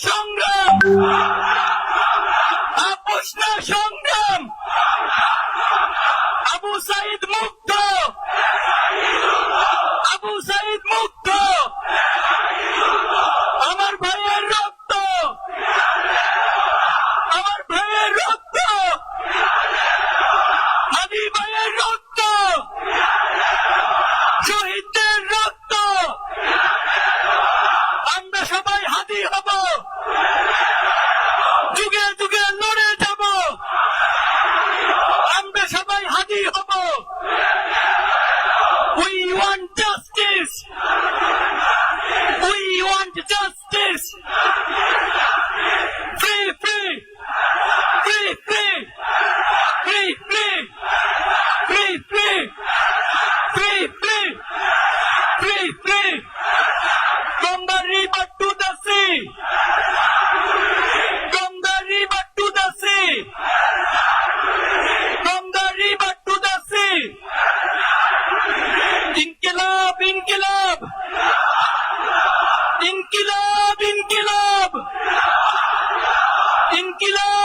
সংগ্রাম, আপোষ না সংগ্রাম। আবু সাইদ মুক্ত, আবু সাইদ মুক্ত। আমার ভাইয়ের রক্ত, আমার ভাইয়ের রক্ত, হাদি ভাইয়ের রক্ত, শহীদদের রক্ত। আমরা সবাই হাদি হব, যুগে যুগে লড়ে যাব। আমরা সবাই হাদি হব। We want justice. We want justice. Free, free, free, free, free, free, free, free, free, free, free, free. From the river to the sea. From the river to the sea. From the river to the sea. Inqilab, Inqilab, Inqilab, Inqilab, Inqilab.